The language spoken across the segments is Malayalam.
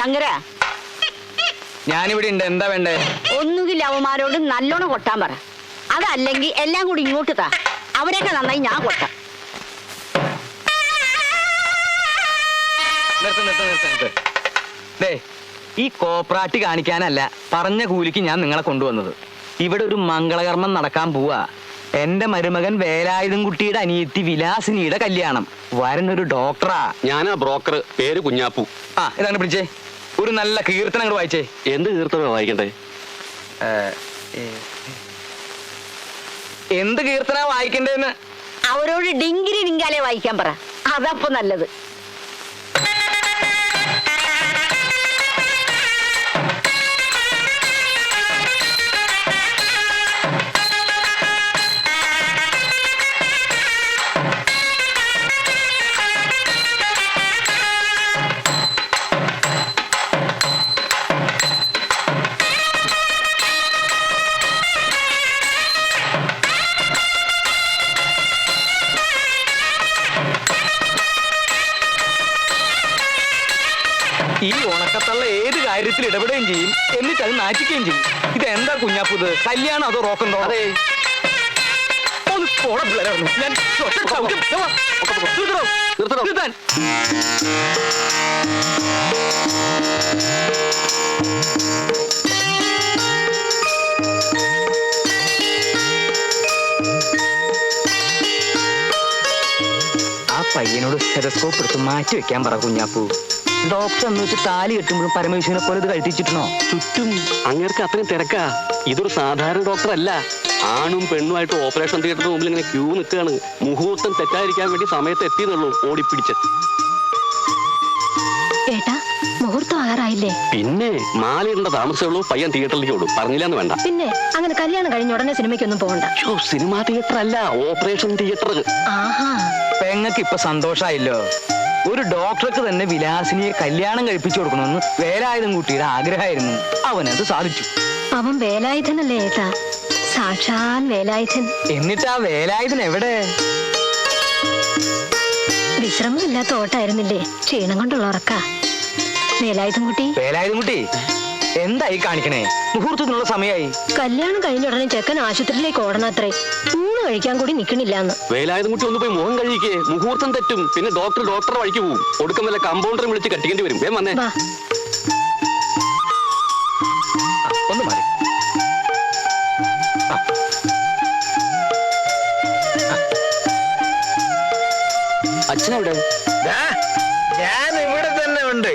ശങ്കര, ഞാനിവിടെ ഉണ്ട്. എന്താ വേണ്ടേ? ഒന്നുകിൽ അവന്മാരോട് നല്ലോണം കൊട്ടാൻ പറ, അതല്ലെങ്കിൽ എല്ലാം കൂടി ഇങ്ങോട്ട് താ. അവരൊക്കെ നന്നായി ഞാൻ കൊട്ടാം. ഈ കോപ്രാട്ടി കാണിക്കാനല്ല പറഞ്ഞ കൂലിക്ക് ഞാൻ നിങ്ങളെ കൊണ്ടുവന്നത്. ഇവിടെ ഒരു മംഗളകർമ്മം നടക്കാൻ പോവാ. എന്റെ മരുമകൻ വേലായുധം കുട്ടിയുടെ അനിയത്തി വിലാസിനിയുടെ കല്യാണം. വരനൊരു ഡോക്ടറാ. ഞാനാ ബ്രോക്കർ, പേര് കുഞ്ഞാപ്പു. ആ, ഇതാണ് പിടിച്ചേ. ഒരു നല്ല കീർത്തനം അങ്ങോട്ട് വായിച്ചേ. എന്ത് കീർത്തനം വായിക്കണ്ടേ? എന്ത് കീർത്തന വായിക്കണ്ടേന്ന്? അവരോട് ഡിങ്കിരി ഡിങ്കാലെ വായിക്കാൻ പറ, അതപ്പൊ നല്ലത്. ഈ ഉണക്കത്തള്ള ഏത് കാര്യത്തിൽ ഇടപെടുകയും ചെയ്യും, എന്നിട്ട് അത് നാറ്റിക്കുകയും ചെയ്യും. ഇതെന്താ കുഞ്ഞാപ്പുത്? കല്യാണം അതോ റോക്കന്തോ? അതെ, ആ പയ്യനോട് സ്റ്റെതസ്കോപ്പ് എടുത്ത് മാറ്റി വെക്കാൻ പറ കുഞ്ഞാപ്പു. ഡോക്ടർ എന്ന് വെച്ച് താലി കെട്ടുമ്പോഴും പരമേശ്വരനെ പോലെ ഇത് കഴിച്ചിട്ടുണ്ടോ? ചുറ്റും അങ്ങേർക്ക് അത്രയും തിരക്കാ. ഇതൊരു സാധാരണ ഡോക്ടർ അല്ല. ആണും പെണ്ണുമായിട്ട് ഓപ്പറേഷൻ തിയേറ്ററിന് മുമ്പിൽ ഇങ്ങനെ ക്യൂ നിൽക്കുകയാണ്. മുഹൂർത്തം തെറ്റാതിരിക്കാൻ വേണ്ടി സമയത്ത് എത്തിയെന്നുള്ളൂ ഓടിപ്പിടിച്ച്. ഏട്ടാ, മുഹൂർത്തം ആറായില്ലേ? പിന്നെ മാലയിടേണ്ട താമസമുള്ളൂ. പയ്യൻ തിയേറ്ററിലേക്ക് ഓടും. പറഞ്ഞില്ലാന്ന് വേണ്ട. പിന്നെ അങ്ങനെ കല്യാണം കഴിഞ്ഞ ഉടനെ സിനിമയ്ക്കൊന്നും പോകണ്ട. സിനിമാ തിയേറ്റർ അല്ല, ഓപ്പറേഷൻ തിയേറ്റർ. ആഹാ, പെങ്ങൾക്ക് ഇപ്പൊ സന്തോഷായില്ലോ. ഒരു ഡോക്ടർക്ക് തന്നെ വിലാസിനിയെ കല്യാണം കഴിപ്പിച്ചു കൊടുക്കണമെന്ന് വേലായുധം കുട്ടിയുടെ ആഗ്രഹമായിരുന്നു. അവനത് സാധിച്ചു. അവൻ വേലായുധനല്ലേ ഏട്ടാ? സാക്ഷാൽ വേലായുധൻ. എന്നിട്ട് ആ വേലായുധൻ എവിടെ? വിശ്രമമില്ലാത്ത ഓട്ടായിരുന്നില്ലേ? ക്ഷീണം കൊണ്ടുള്ള ഉറക്ക. വേലായുധം കുട്ടി, വേലായുധം കുട്ടി എന്തായി കാണിക്കണേ? മുഹൂർത്തത്തിനുള്ള സമയമായി. കല്യാണം കഴിഞ്ഞ ഉടനെ ചെക്കൻ ആശുപത്രിയിലേക്ക് ഓടണത്രേ. ഊണ് കഴിക്കാൻ കൂടി നിക്കണില്ലാന്ന്. വേലായുധം കുട്ടി ഒന്ന് പോയി മുഖം കഴിക്കേ. മുഹൂർത്തം തെറ്റും. പിന്നെ ഡോക്ടറെ വഴിക്ക് പോവും. ഒടുക്കം വല്ല കമ്പൗണ്ടറെ വിളിച്ച് കട്ടിക്കേണ്ടി വരും. വേം വന്നേ. ഒന്ന് മാറി. അച്ഛനെവിടെ? ഞാൻ ഇവിടെ തന്നെ ഉണ്ട്.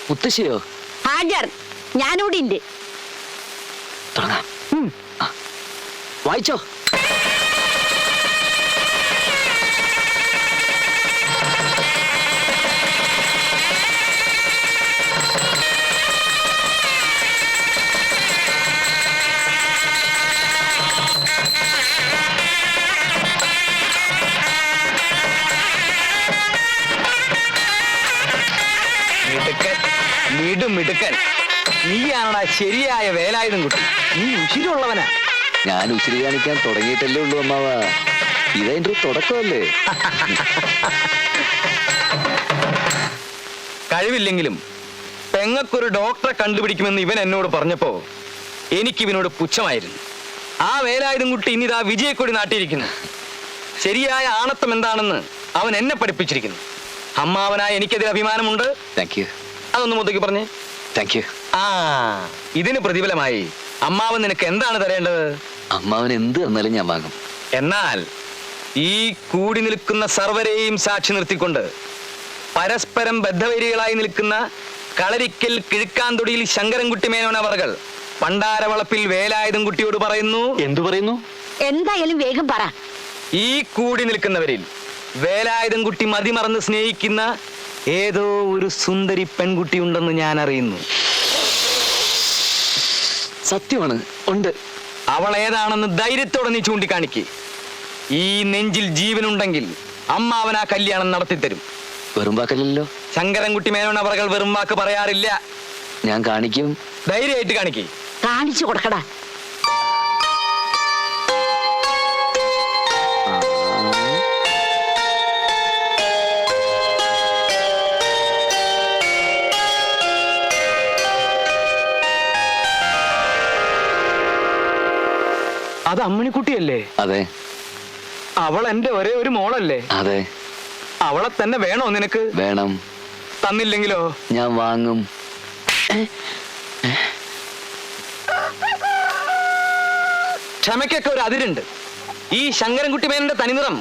മുത്തശ്ശിയോ? ഹാജർ, ഞാനിവിടെ ഉണ്ട്. തുടങ്ങാം. വായിച്ചോ. മിടുക്കൻ, നീയാണടാ ശരിയായ വേലായുധം കുട്ടി. നീ ഉശിരുള്ളവനാ. ഞാൻ ഉശിരി കാണിക്കാൻ തുടങ്ങിയിട്ടല്ലേ ഉള്ളൂ അമ്മാവ. ഇതെന്റെ ഒരു തുടക്കമല്ലേ. കഴിവില്ലെങ്കിലും പെങ്ങൾക്കൊരു ഡോക്ടറെ കണ്ടുപിടിക്കുമെന്ന് ഇവൻ എന്നോട് പറഞ്ഞപ്പോ എനിക്കിവനോട് പുച്ഛമായിരുന്നു. ആ വേലായുധം കുട്ടി ഇനിതാ വിജയക്കൊടി നാട്ടിയിരിക്കുന്നു. ശരിയായ ആണത്വം എന്താണെന്ന് അവൻ എന്നെ പഠിപ്പിച്ചിരിക്കുന്നു. അമ്മാവനായ എനിക്കതിൽ അഭിമാനമുണ്ട്. Thank you. അതൊന്ന് മുതക്കി പറഞ്ഞേ. Thank you. ആ, ഇതിന് പ്രതിഫലമായി അമ്മാവൻ നിനക്ക് എന്താണ് തരേണ്ടത്? അമ്മാവൻ എന്ത് തന്നാലും ഞാൻ വാങ്ങും. എന്നാൽ ഈ കൂടി നിൽക്കുന്ന സർവരെയും സാക്ഷി നിർത്തിക്കൊണ്ട് പരസ്പരം ബദ്ധവൈരികളായി നിൽക്കുന്ന കളരിക്കൽ കിഴുക്കാന്തൊടിയിൽ ശങ്കരൻകുട്ടി മേനോൻ അവർകൾ പണ്ടാരവളപ്പിൽ വേലായുധം കുട്ടിയോട് പറയുന്നു. എന്തു പറയുന്നു? എന്തായാലും വേഗം പറ. ഈ കൂടി നിൽക്കുന്നവരിൽ വേലായുധം കുട്ടി മതിമറന്ന് സ്നേഹിക്കുന്ന ഏതോ ഒരു സുന്ദരി പെൺകുട്ടി ഉണ്ടെന്ന് ഞാൻ അറിയുന്നു. സത്യമാണ്, ഉണ്ട്. അവൾ ഏതാണെന്ന് ധൈര്യത്തോടെ നീ ചൂണ്ടിക്കാണിക്ക്. ഈ നെഞ്ചിൽ ജീവനുണ്ടെങ്കിൽ അമ്മാവൻ ആ കല്യാണം നടത്തിത്തരും. വെറും വാക്കല്ലല്ലോ. ശങ്കരൻകുട്ടി മേനോൻ അവർകൾ വെറും വാക്ക് പറയാറില്ല. ഞാൻ കാണിക്കും. ധൈര്യമായിട്ട് കാണിക്കേ. കാണിച്ചു കൊടുക്കടാ. അമ്മിണിക്കുട്ടിയല്ലേ? അതെ അവൾ എന്റെ ഒരേ ഒരു മോളല്ലേ? അതെ. അവളെ തന്നെ വേണോ നിനക്ക്? വേണം. തന്നില്ലെങ്കിലോ? ഞാൻ വാങ്ങും. ക്ഷമയ്ക്കൊക്കെ ഒരു അതിരുണ്ട്. ഈ ശങ്കരൻകുട്ടി മേനന്റെ തനിനിറം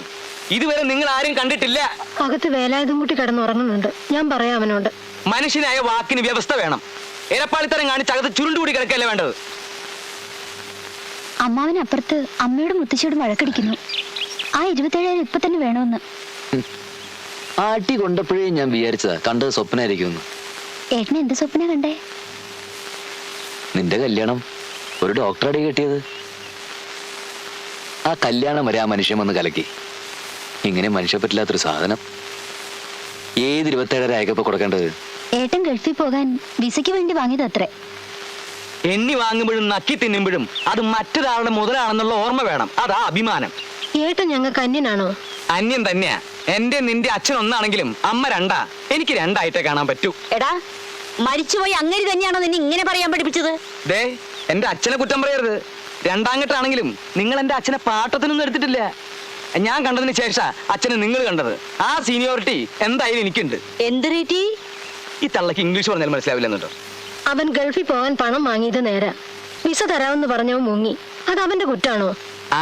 ഇതുവരെ നിങ്ങൾ ആരും കണ്ടിട്ടില്ല. അകത്ത് വേലായുധം കൂട്ടി കിടന്നുറങ്ങുന്നുണ്ട്. ഞാൻ പറയാം അവനോട്. മനുഷ്യനായ വാക്കിന് വ്യവസ്ഥ വേണം. ഇരപ്പാളിത്തരം കാണിച്ച് അകത്ത് ചുരുണ്ടുകൂടി കിടക്കല്ലേ വേണ്ടത്. അമ്മാവനപ്പുറത്ത് അമ്മയോടും മുത്തശ്ശിയോടും വഴക്കടിക്കുന്നു. ആ 27,000 ഇപ്പൊ തന്നെ വേണമെന്ന്. ആട്ടി കൊണ്ടപ്പോഴേ ഞാൻ വിചാരിച്ചതാ കണ്ടത് സ്വപ്നമായിരിക്കുമെന്ന്. ഏട്ടന് എന്ത് സ്വപ്ന കണ്ടേ? നിന്റെ കല്യാണം ഒരു ഡോക്ടറടി കെട്ടിയത്. ആ കല്യാണം വരെ ആ മനുഷ്യൻ വന്ന് കലക്കി. ഇങ്ങനെ മനുഷ്യപ്പറ്റില്ലാത്തൊരു സാധനം. ഏത് 27,000 അയക്കപ്പോ കൊടുക്കേണ്ടത്? ഏട്ടൻ ഗൾഫിൽ പോകാൻ വിസയ്ക്ക് വേണ്ടി വാങ്ങിയത് അത്രേ. എണ്ണി വാങ്ങുമ്പോഴും നക്കി തിന്നുമ്പോഴും അത് മറ്റൊരാളുടെ മുതലാണെന്നുള്ള ഓർമ്മ വേണം. അതാ അഭിമാനം. ഏട്ടൻ ഞങ്ങൾക്ക് അന്യനാണോ? അന്യം തന്നെയാ. എന്റെ നിന്റെ അച്ഛൻ ഒന്നാണെങ്കിലും അമ്മ രണ്ടാ. എനിക്ക് രണ്ടായിട്ടേ കാണാൻ പറ്റൂ. എടാ, മരിച്ചുപോയി അങ്ങനെ തന്നെയാണോ നിന്നെ ഇങ്ങനെ പറയാൻ പഠിപ്പിച്ചത്? ദേ, എന്റെ അച്ഛനെ കുറ്റം പറയരുത്. രണ്ടാങ്കട്ടാണെങ്കിലും നിങ്ങൾ എന്റെ അച്ഛനെ പാട്ടത്തിനൊന്നും എടുത്തിട്ടില്ല. ഞാൻ കണ്ടതിന് ശേഷം അച്ഛനെ നിങ്ങൾ കണ്ടത്. ആ സീനിയോറിറ്റി എന്തായാലും എനിക്കുണ്ട്. എന്ത് റീറ്റി? ഈ തള്ളക്ക് ഇംഗ്ലീഷ് പറഞ്ഞാൽ മനസ്സിലാവില്ലെന്നുണ്ടോ? അവൻ ഗൾഫിൽ പോകാൻ പണം വാങ്ങിയത് നേരാ. വിസ തരാമെന്ന് പറഞ്ഞവൻ മുങ്ങി. അത് അവന്റെ കുറ്റാണോ?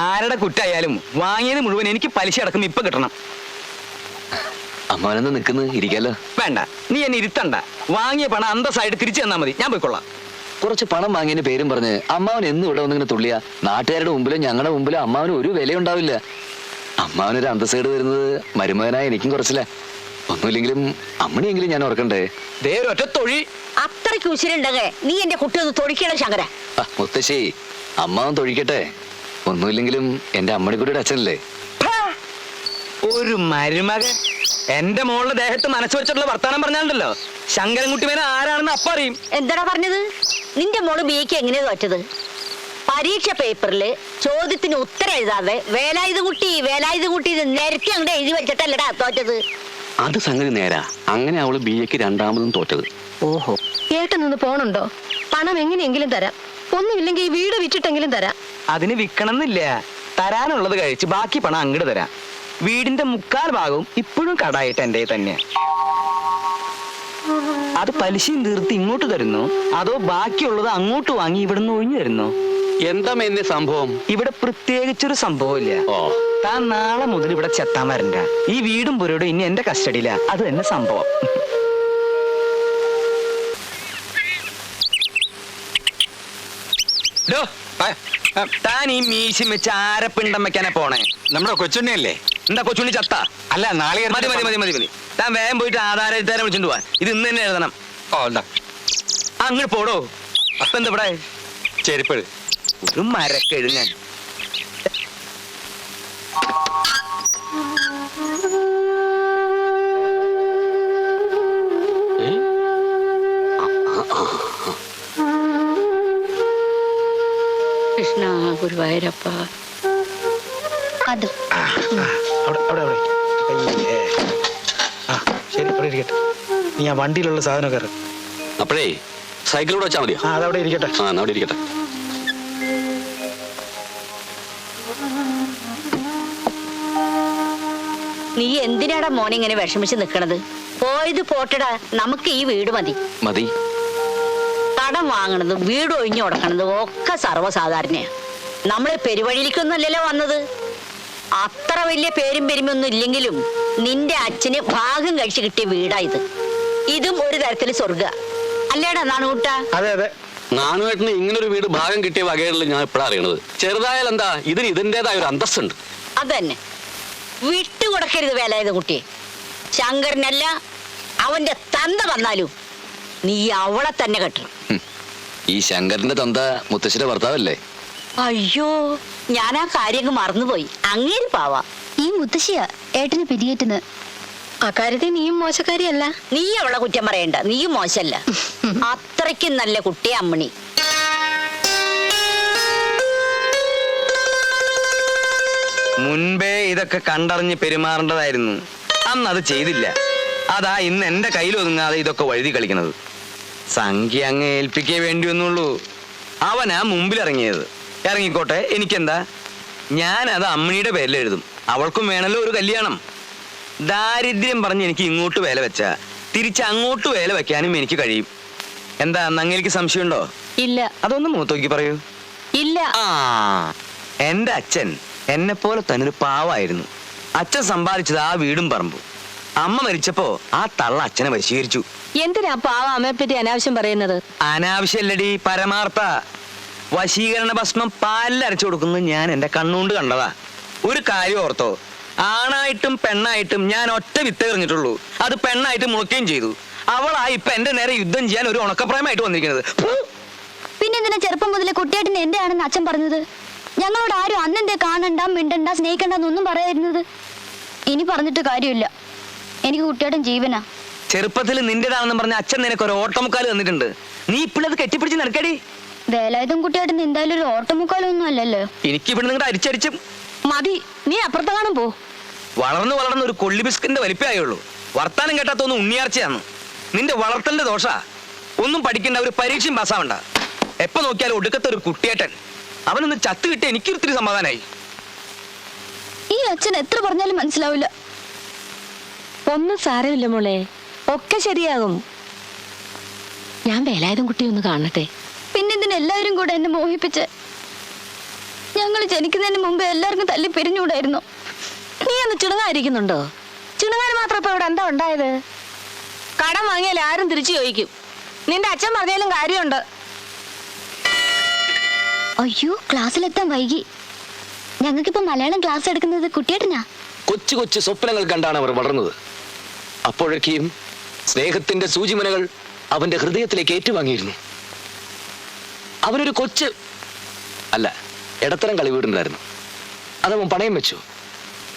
ആരുടെ കുറ്റായാലും വാങ്ങിയത് മുഴുവൻ എനിക്ക് പലിശ അടക്കം ഇപ്പൊ കിട്ടണം. അമ്മാവനെന്ന് നിൽക്കുന്നത് ഇരിക്കാലോ. വേണ്ട, നീ എന്നെ ഇരുത്തണ്ട. വാങ്ങിയ പണം അന്തസ്സായിട്ട് തിരിച്ചു തന്നാ മതി. ഞാൻ പോയിക്കൊള്ളാം. കുറച്ച് പണം വാങ്ങിയതിന് പേരും പറഞ്ഞ് അമ്മാവൻ എന്നും ഇവിടെ വന്നിങ്ങനെ തുള്ളിയ നാട്ടുകാരുടെ മുമ്പിലും ഞങ്ങളുടെ മുമ്പിലും അമ്മാവന് ഒരു വിലയുണ്ടാവില്ല. അമ്മാവനൊരു അന്തസ്സേട് വരുന്നത് മരുമകനായ എനിക്കും കുറച്ചില്ല. ഒന്നുമില്ലെങ്കിലും അമ്മണിയെങ്കിലും ഞാൻ ഓർക്കണ്ടേ. ദേ ഒരൊറ്റ തൊഴി. അത്രയ്ക്ക് ഉശിരുണ്ടെങ്കിൽ നീ എന്റെ കുട്ടി ഒന്ന് തൊടിക്കണം ശങ്കര. മുത്തശ്ശി, അമ്മാവൻ തൊഴിക്കട്ടെ. ഒന്നുമില്ലെങ്കിലും എന്റെ അമ്മണിക്കുട്ടിയുടെ അച്ഛനല്ലേ. ഒരു മരുമകൻ എന്റെ മോളുടെ ദേഹത്ത് മനസ്സ് വെച്ചിട്ടുള്ള വർത്താനം പറഞ്ഞാലുണ്ടല്ലോ, ശങ്കരൻകുട്ടി മേന ആരാണെന്ന് അപ്പ അറിയും. എന്താടാ പറഞ്ഞത്? നിന്റെ മോള് ബിക്ക് എങ്ങനെയാ തോറ്റത്? പരീക്ഷ പേപ്പറില് ചോദ്യത്തിന് ഉത്തരം എഴുതാതെ വേലായുധ കുട്ടി നിരത്തി അങ്ങോട്ട് എഴുതി വെച്ചിട്ടല്ലടാ തോറ്റത്. അത് സംഗതി നേരാ. അങ്ങനെ അവള് BAക്ക് രണ്ടാമതും തോറ്റത്. ഓഹോ. ഏട്ടൻ നിന്ന് പോണുണ്ടോ? പണം എങ്ങനെയെങ്കിലും തരാം. ഒന്നുമില്ലെങ്കിൽ ഈ വീട് വിറ്റിട്ടെങ്കിലും തരാം. അതിന് വിൽക്കണമെന്നില്ല. തരാനുള്ളത് കഴിച്ച് ബാക്കി പണം അങ്ങോട്ട് തരാം. വീടിന്റെ 3/4 ഭാഗവും ഇപ്പോഴും കടായിട്ട് എന്റെ തന്നെ. അത് പലിശയും തീർത്ത് ഇങ്ങോട്ട് തരുന്നു, അതോ ബാക്കിയുള്ളത് അങ്ങോട്ട് വാങ്ങി ഇവിടുന്ന് ഒഴിഞ്ഞു തരുന്നു? എന്താ എന്നെ സംഭവം? ഇവിടെ പ്രത്യേകിച്ചൊരു സംഭവമില്ല. താൻ നാളെ മുതൽ ഇവിടെ ചെത്താൻ വരണ്ട. ഈ വീടും പുരയോടും ഇനി എന്റെ കസ്റ്റഡിയിലാ. അത് തന്നെ സംഭവം. താൻ ഈ മീശം വെച്ച് ആരപ്പിണ്ടം വെക്കാനാ പോണേ? നമ്മുടെ കൊച്ചുണ്ണിയല്ലേ? എന്താ കൊച്ചുണ്ണി ചത്ത? അല്ല, നാളെ മതി മതി മതി മതി മതി. താൻ വേഗം പോയിട്ട് ആധാരം എഴുതാരം വിളിച്ചോണ്ട് പോവാൻ. ഇത് ഇന്ന് തന്നെ എഴുതണം. ഓ, എന്താ അങ്ങോട്ട് പോടോ. അപ്പൊ എന്താ ഇവിടെ ചെരുപ്പ് ഒരു മരക്കെഴുങ്ങാൻ. കൃഷ്ണ ഗുരുവായൂരപ്പ. അത് ശരി, അവിടെ ഇരിക്കട്ടെ. നീ ആ വണ്ടിയിലുള്ള സാധനം കയറും. അപ്പോഴേ സൈക്കിളോട് വെച്ചാൽ മതിയോ? അതവിടെ ഇരിക്കട്ടെ. അവിടെ ഇരിക്കട്ടെ. നീ എന്തിനാടാ മോനെ ഇങ്ങനെ വിഷമിച്ച് നിക്കണത്? പോയത് പോട്ടടാ. നമുക്ക് ഈ വീട് മതി. മതി. കടം വാങ്ങണതും വീട് ഒഴിഞ്ഞു കൊടുക്കണതും ഒക്കെ സർവ്വസാധാരണയാ. നമ്മള് പെരുവഴിയിലേക്കൊന്നുമല്ലല്ലോ വന്നത്. അത്ര വലിയ പേരും പെരുമൊന്നും ഇല്ലെങ്കിലും നിന്റെ അച്ഛന് ഭാഗം കഴിച്ചു കിട്ടിയ വീടാ ഇത്. ഇതും ഒരു തരത്തില് സ്വർഗ അല്ലേടാ നാണുകൂട്ടാ? അതെ അതെ. നാണുവേട്ടന് ഇങ്ങനൊരു വീട് ഭാഗം കിട്ടിയ വകകളിൽ ഞാൻ എപ്പോഴാണ് അറിയണത്. ചെറുതായാലും എന്താ, ഇതിന് ഇതിൻ്റെതായ ഒരു അന്തസ്സുണ്ട്. അതന്നെ, വിട്ടുകൊടുക്കരുത് വേലായുധ കുട്ടിയെ. ശങ്കരനല്ല അവന്റെ തന്ത വന്നാലും നീ അവളെ തന്നെ കെട്ടണം. ഈ ശങ്കരന്റെ തന്ത മുത്തശ്ശിയുടെ ഭർത്താവല്ലേ? അയ്യോ, ഞാൻ ആ കാര്യങ്ങൾ മറന്നുപോയി. അങ്ങേര് പാവാ. ഈ മുത്തശ്ശിയാ ഏട്ടന് പിരിയേറ്റുന്നത്. അക്കാര്യത്തിൽ നീയും മോശക്കാരിയല്ല. നീ അവളെ കുറ്റം പറയണ്ട. നീയും മോശല്ല. അത്രയ്ക്കും നല്ല കുട്ടിയെ അമ്മണി. മുൻപേ ഇതൊക്കെ കണ്ടറിഞ്ഞ് പെരുമാറേണ്ടതായിരുന്നു. അന്ന് അത് ചെയ്തില്ല. അതാ ഇന്ന് എന്റെ കയ്യിൽ ഒതുങ്ങാതെ ഇതൊക്കെ വഴുതി കളിക്കുന്നത്. സംഖ്യ അങ്ങ് ഏൽപ്പിക്കേ വേണ്ടി വന്നുള്ളൂ. അവനാ മുമ്പിൽ ഇറങ്ങിയത്. ഇറങ്ങിക്കോട്ടെ, എനിക്കെന്താ. ഞാനത് അമ്മിണിയുടെ പേരിൽ എഴുതും. അവൾക്കും വേണമല്ലോ ഒരു കല്യാണം. ദാരിദ്ര്യം പറഞ്ഞ് എനിക്ക് ഇങ്ങോട്ട് വേല വെച്ചാ തിരിച്ച് അങ്ങോട്ട് വേല വെക്കാനും എനിക്ക് കഴിയും. എന്താ നങ്ങേലിക്ക് സംശയമുണ്ടോ? ഇല്ല. അതൊന്ന് മൂത്തോക്കി പറയൂ. ഇല്ല. ആ, എന്റെ അച്ഛൻ എന്നെ പോലെ തന്നെ ഒരു പാവായിരുന്നു. അച്ഛൻ സമ്പാദിച്ചത് ആ വീടും പറമ്പും. അമ്മ മരിച്ചപ്പോ ആ തള്ള അച്ഛനെ വശീകരിച്ചു. എന്തിനാ പാവ അമ്മയെ പറ്റി അനാവശ്യം പറയുന്നത്? അനാവശ്യല്ലടി, പരമാർത്ഥ. വശീകരണ ഭസ്മം പാലിലരച്ചു കൊടുക്കുന്നത് ഞാൻ എന്റെ കണ്ണുകൊണ്ട് കണ്ടതാ. ഒരു കാര്യം ഓർത്തോ, ആണായിട്ടും പെണ്ണായിട്ടും ഞാൻ ഒറ്റ വിത്ത് എറിഞ്ഞിട്ടുള്ളൂ. അത് പെണ്ണായിട്ട് മുളയ്ക്കുകയും ചെയ്തു. അവളാ ഇപ്പൊ എന്റെ നേരെ യുദ്ധം ചെയ്യാൻ ഒരു ഉണക്കപ്രായമായിട്ട് വന്നിരിക്കുന്നത്. പിന്നെന്തിനാ ചെറുപ്പം മുതലേ കുട്ടിയേട്ടൻ എന്റെ ആണെന്ന് അച്ഛൻ പറഞ്ഞത്? ഞങ്ങളോട് ആരും അന്നെന്തേ കാണണ്ട, മിണ്ടണ്ട, സ്നേഹിക്കണ്ടെന്നൊന്നും പറയായിരുന്നത്? ഇനി പറഞ്ഞിട്ട് കാര്യമില്ല. എനിക്ക് കുട്ടിയേട്ടൻ ജീവനാ. ചെറുപ്പത്തിൽ നിന്റേതാണെന്ന് പറഞ്ഞ അച്ഛൻ നിനക്ക് ഒരു ഓട്ടമുക്കാല് തന്നിട്ടുണ്ട്. നീ ഇപ്പോഴത് കെട്ടിപ്പിടിച്ച് നടക്കടി. വേലായുധം കുട്ടിയേട്ടൻ എന്തായാലും ഒരു ഓട്ടമുക്കാലൊന്നും അല്ലല്ലോ. എനിക്ക് ഇവിടെ നിങ്ങളുടെ അരിച്ചടിച്ചും മതി, നീ അപ്പുറത്ത് കാണും പോ. വളർന്നു വളർന്ന് ഒരു കൊള്ളി ബിസ്കിന്റെ വലിപ്പമായുള്ളൂ. വർത്താനം കേട്ടാത്തൊന്നും ഉണ്ണിയാർച്ചയാണ്. നിന്റെ വളർത്തലിന്റെ ദോഷ. ഒന്നും പഠിക്കണ്ട, ഒരു പരീക്ഷയും പാസ്സാവണ്ട. എപ്പോ നോക്കിയാലും ഒടുക്കത്തെ ഒരു കുട്ടിയേട്ടൻ. അവനൊന്ന് ചത്ത് കിട്ടി എനിക്കൊരിത്തിരി സമാധാനായി. ഈ അച്ഛൻ എത്ര പറഞ്ഞാലും മനസ്സിലാവില്ല. ഒന്നും സാരമില്ല മോളെ, ഒക്കെ ശരിയാകും. ഞാൻ വേലായുധം കുട്ടി ഒന്ന് കാണട്ടെ. പിന്നെന്തിന് എല്ലാവരും കൂടെ എന്നെ മോഹിപ്പിച്ച്? ഞങ്ങൾ ജനിക്കുന്നതിന് മുമ്പ് എല്ലാവർക്കും തല്ലി പിരിഞ്ഞുകൂടായിരുന്നു. നീ ഒന്ന് ചിണുങ്ങായിരിക്കുന്നുണ്ടോ? ചിണുങ്ങാൻ മാത്രം ഇപ്പൊ ഇവിടെ എന്താ ഉണ്ടായത്? കടം വാങ്ങിയാൽ ആരും തിരിച്ചു ചോദിക്കും. നിന്റെ അച്ഛൻ പറഞ്ഞാലും കാര്യമുണ്ട്. അയ്യോ, ക്ലാസ്സിലെത്താൻ വൈകി. ഞങ്ങൾക്കിപ്പോ മലയാളം ക്ലാസ് എടുക്കുന്നത് കുട്ടിയേട്ടനാ. കൊച്ചു കൊച്ചു സ്വപ്നങ്ങൾ കണ്ടാണ് അവർ വളർന്നത്. അപ്പോഴൊക്കെയും സ്നേഹത്തിന്റെ സൂചിമനകൾ അവന്റെ ഹൃദയത്തിലേക്ക് ഏറ്റുവാങ്ങിയിരുന്നു. അവനൊരു കൊച്ച് അല്ല, ഇടത്തരം കളി വീടുണ്ടായിരുന്നു. അതവൻ പണയം വെച്ചു.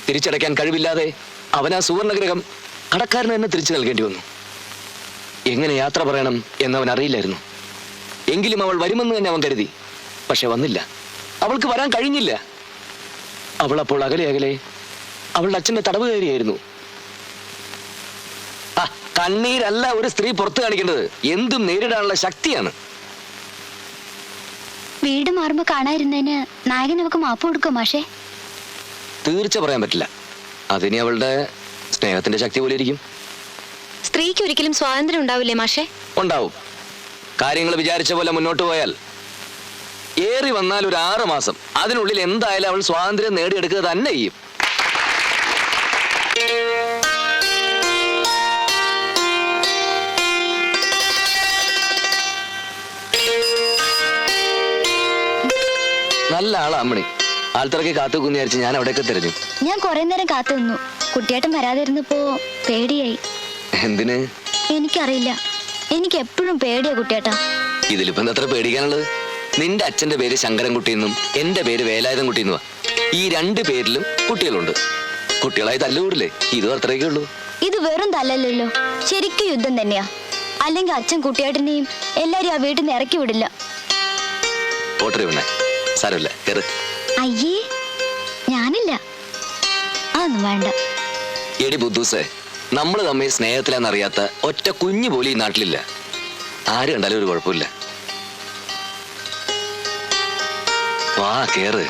തിരിച്ചടയ്ക്കാൻ കഴിവില്ലാതെ അവൻ ആ സുവർണഗ്രഹം കടക്കാരന് തന്നെ തിരിച്ചു നൽകേണ്ടി വന്നു. എങ്ങനെ യാത്ര പറയണം എന്നവൻ അറിയില്ലായിരുന്നു. എങ്കിലും അവൾ വരുമെന്ന് തന്നെ അവൻ കരുതി. പക്ഷെ വന്നില്ല. അവൾക്ക് വരാൻ കഴിഞ്ഞില്ല. അവൾ അപ്പോൾ അകലെ അകലെ അവളുടെ അച്ഛന്റെ തടവുകാരിയായിരുന്നു. ആ, കണ്ണീരല്ല ഒരു സ്ത്രീ പുറത്തു കാണിക്കേണ്ടത്, എന്തും നേരിടാനുള്ള ശക്തിയാണ്. വീട് മാറുമ്പോ കാണാതിരുന്നതിന് നായകൻ നമുക്ക് മാപ്പ് കൊടുക്കും മാഷേ? തീർച്ച പറയാൻ പറ്റില്ല. അതിനി അവളുടെ സ്നേഹത്തിന്റെ ശക്തി പോലെ ഇരിക്കും. സ്ത്രീക്ക് ഒരിക്കലും സ്വാതന്ത്ര്യം ഉണ്ടാവില്ലേ മാഷേ? ഉണ്ടാവും. കാര്യങ്ങൾ വിചാരിച്ച പോലെ മുന്നോട്ട് പോയാൽ ഏറി വന്നാൽ ഒരു 6 മാസം അതിനുള്ളിൽ എന്തായാലും അവൾ സ്വാതന്ത്ര്യം നേടിയെടുക്കുക തന്നെ ചെയ്യും. നല്ല ആളാ അമ്മണി. ആൾത്തിറക്കി കാത്തുക്കുന്ന് വിചാരിച്ച് ഞാൻ അവിടെയൊക്കെ തിരഞ്ഞു. ഞാൻ കുറെ നേരം കാത്തു നിന്നു. കുട്ടിയേട്ടൻ വരാതിരുന്നപ്പോ പേടിയായി. എന്തിന്? എനിക്കറിയില്ല. എനിക്ക് എപ്പോഴും പേടിയാ കുട്ടിയേട്ടാ. ഇതിലിപ്പോ എന്തത്ര പേടിക്കാനുള്ളത്? നിന്റെ അച്ഛന്റെ പേര് ശങ്കരൻകുട്ടിയെന്നും എന്റെ പേര് വേലായുധൻകുട്ടിയെന്നുവാ. ഈ 2 പേരിലും കുട്ടികളുണ്ട്. കുട്ടികളായി തല്ലുകൂടില്ലേ? ഇതും അത്രയൊക്കെ ഉള്ളൂ. ഇത് വെറും തല്ലല്ലോ, ശരിക്കും യുദ്ധം തന്നെയാ. അല്ലെങ്കിൽ അച്ഛൻ കുട്ടിയേട്ടനെയും എല്ലാരും ആ വീട്ടിൽ നിന്ന് ഇറക്കി വിടില്ല. ഓട്ടറി വേണേ, സാരമില്ല, കേറ്. അയ്യേ, ഞാനില്ല, അതൊന്നും വേണ്ട. എടി ബുദ്ധൂസേ, നമ്മൾ തമ്മിൽ സ്നേഹത്തിലാന്നറിയാത്ത ഒറ്റ കുഞ്ഞു പോലും ഈ നാട്ടിലില്ല. ആര് കണ്ടാലും ഒരു കുഴപ്പമില്ല. വാ, കേറ്.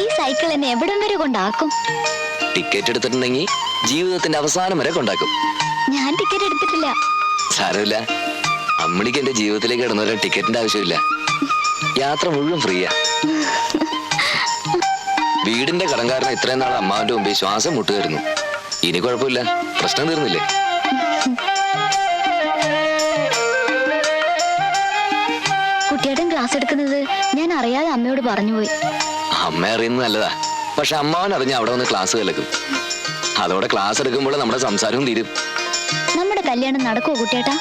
ഈ സൈക്കിൾ എന്നെ എവിടം വരെ കൊണ്ടാക്കും? ടിക്കറ്റ് എടുത്തിട്ടുണ്ടെങ്കിൽ ജീവിതത്തിന്റെ അവസാനം വരെ കൊണ്ടാക്കും. ഞാൻ ടിക്കറ്റ് എടുത്തിട്ടില്ല. സാരമില്ല, അമ്മണിക്ക് എന്റെ ജീവിതത്തിലേക്ക് കിടന്നവരെ ടിക്കറ്റിന്റെ ആവശ്യമില്ല. യാത്ര മുഴുവൻ ഫ്രീയാ. വീടിന്റെ കടങ്കാരന് ഇത്രയും നാൾ അമ്മാവന്റെ മുമ്പിൽ ശ്വാസം മുട്ടുകയായിരുന്നു. ഇനി കുഴപ്പമില്ല, പ്രശ്നം തീർന്നില്ലേ? കുട്ടിയേട്ടൻ ക്ലാസ് എടുക്കുന്നത് ഞാൻ അറിയാതെ അമ്മയോട് പറഞ്ഞുപോയി. അമ്മ അറിയുന്നത് നല്ലതാ. പക്ഷെ അമ്മാവൻ അറിഞ്ഞ അവിടെ വന്ന് ക്ലാസ് കേൾക്കും. അതോടെ ക്ലാസ് എടുക്കുമ്പോൾ നമ്മുടെ സംസാരവും തീരും. നമ്മുടെ കല്യാണം നടക്കുവോ കുട്ടിയേട്ടാ?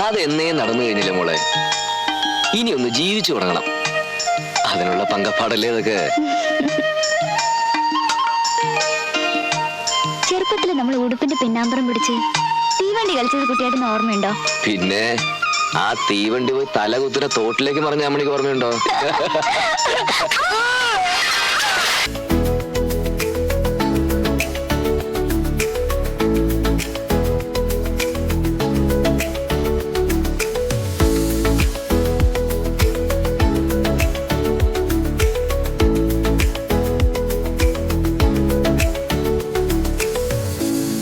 അതെന്നേ നടന്നു കഴിഞ്ഞില്ല മോളെ. ഇനി ഒന്ന് ജീവിച്ചു തുടങ്ങണം. അതിനുള്ള പങ്കപ്പാടല്ലേ ഇതൊക്കെ. ചെറുപ്പത്തിൽ നമ്മൾ ഉടുപ്പിന്റെ പിന്നാമ്പറം പിടിച്ച് തീവണ്ടി കളിച്ചത് കുട്ടിയേട്ടന് ഓർമ്മയുണ്ടോ? പിന്നെ ആ തീവണ്ടി പോയി തല കുത്തുന്ന തോട്ടിലേക്ക് പറഞ്ഞ അമ്മണിക്ക് ഓർമ്മയുണ്ടോ?